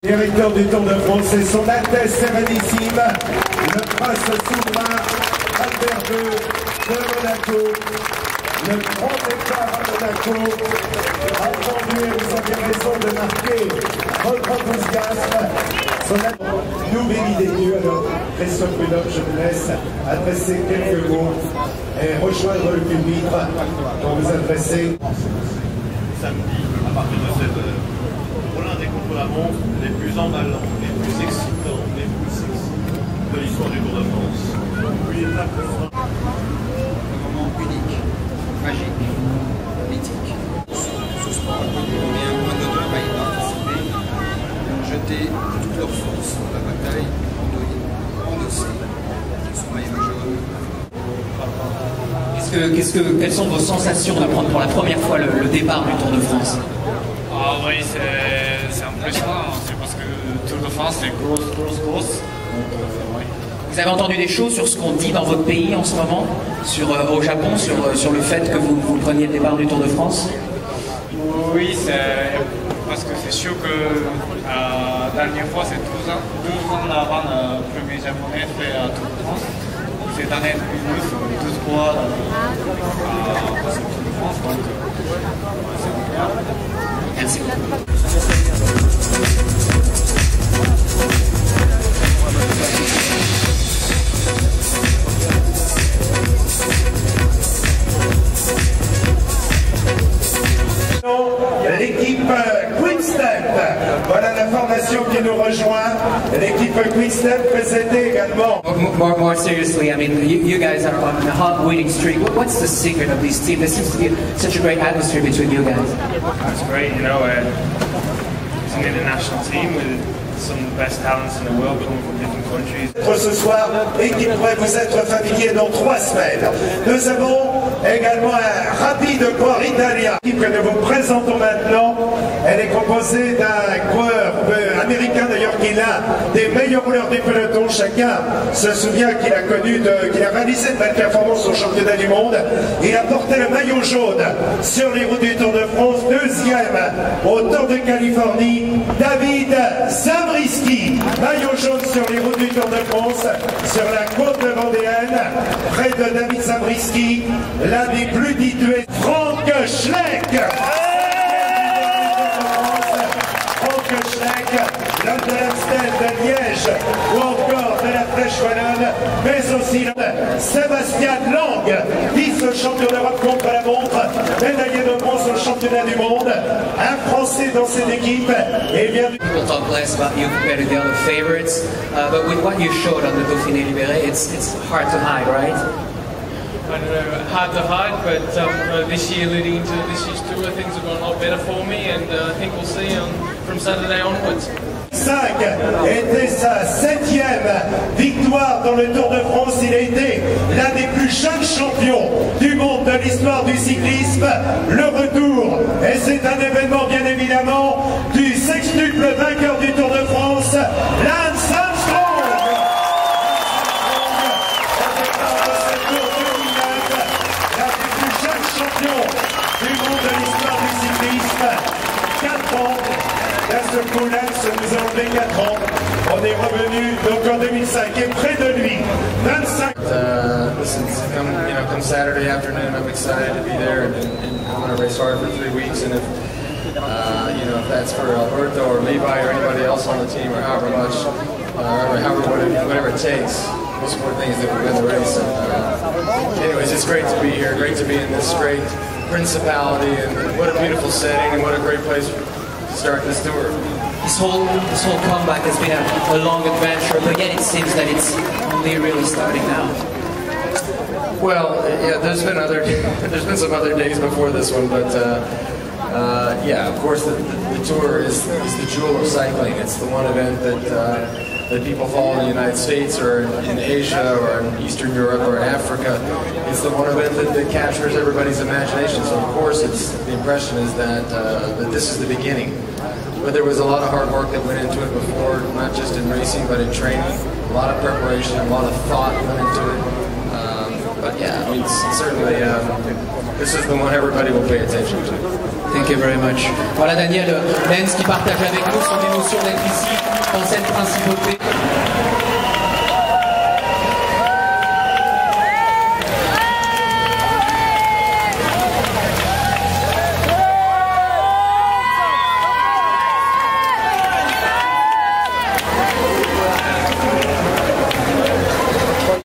Directeur du Tour de France, c'est son Altesse Sérénissime, le prince souverain Albert II de Monaco. Le grand départ à Monaco, attendu, vous avez raison de marquer votre enthousiasme. Nouvelle idée, alors Christophe Prudhomme, je vous laisse adresser quelques mots et rejoindre le public pour vous adresser. Samedi, à partir de 16h, pour l'un des contre-la-montre les plus emballants, les plus excitants, les plus sexy de l'histoire du Tour de France. Un moment unique, magique, mythique. Ce sport inconnu, mais un point d'honneur à y participer, jeter toute leur force dans la bataille, endosser son maillot jaune. Quelles sont vos sensations d'apprendre pour la première fois le départ du Tour de France? Ah oui, c'est impressionnant, c'est parce que le Tour de France c'est grosse. Oui. Vous avez entendu des choses sur ce qu'on dit dans votre pays en ce moment, au Japon, sur le fait que vous preniez le départ du Tour de France? Oui, parce que c'est sûr que la dernière fois c'est 12 ans avant le premier japonais fait le Tour de France. Cette année 2009, 12 fois dans ce Tour de France, donc c'est bien. Merci. L'équipe Quick-Step, voilà la formation qui nous rejoint. L'équipe Quick-Step précédée également. More seriously, I mean, you guys are on a hot winning streak. What's the secret of this team? There seems to be such a great atmosphere between you guys. It's great, you know. It's an international team with some of the best talents in the world coming from different countries. Ce soir, et qui pourrait vous être familier dans 3 semaines. Nous avons également un rapide coureur italien. L'équipe que nous vous présentons maintenant, elle est composée d'un coureur américain d'ailleurs qui est l'un des meilleurs rouleurs du peloton. Chacun se souvient qu'il a réalisé de belles performances au championnat du monde. Il a porté le maillot jaune sur les routes du Tour de France. Deuxième au Tour de Californie, David Zabriskie. Maillot jaune sur les routes du Tour de France, sur la côte vendéenne, près de David Zabriskie, l'un des plus titulés, Frank Schleck. Frank Schleck, l'homme de l'Amstel, de Liège, ou encore de la Flèche Wallonne, mais aussi Sébastien Lang, vice-champion d'Europe contre la montre, médaillé de bronze au championnat du monde, un Français dans cette équipe, et bien We'll talk less about you compared to the other favorites, but with what you showed on the Dauphiné Libéré, it's hard to hide, right? I don't know, hard to hide, but this year leading into this year's tour, things have gone a lot better for me, and I think we'll see from Saturday onwards. 5 était sa 7e victoire dans le Tour de France. Il a été l'un des plus jeunes champions du monde de l'histoire du cyclisme. Le retour, et c'est un événement bien évidemment, du sextuple vainqueur du Tour de France, Lance Armstrong. L'un des plus jeunes champions du monde de l'histoire du cyclisme. 4 ans. Là, ce coup, Lance nous a enlevé 4 ans. On est revenu donc en 2005 et près de lui, 25. Listen, come Saturday afternoon, I'm excited to be there, and I'm going to race hard for 3 weeks. And if if that's for Alberto or Levi or anybody else on the team, or however much, whatever it takes. Most important thing is that we win the race. Anyways, it's great to be here. Great to be in this great principality, and what a beautiful setting, and what a great place to start this tour. This whole comeback has been a long adventure, but yet it seems that it's only really starting now. Well, yeah, there's been some other days before this one, but yeah, of course the tour is the jewel of cycling. It's the one event that people follow in the United States or in Asia or in Eastern Europe or in Africa. It's the one event that captures everybody's imagination. So of course, the impression is that this is the beginning. But there was a lot of hard work that went into it before, not just in racing, but in training. A lot of preparation, a lot of thought went into it. but yeah, I mean, certainly this is the one everybody will pay attention to. Thank you very much. Voilà Daniel Lenz qui partage avec nous son émotion d'être ici dans cette principauté.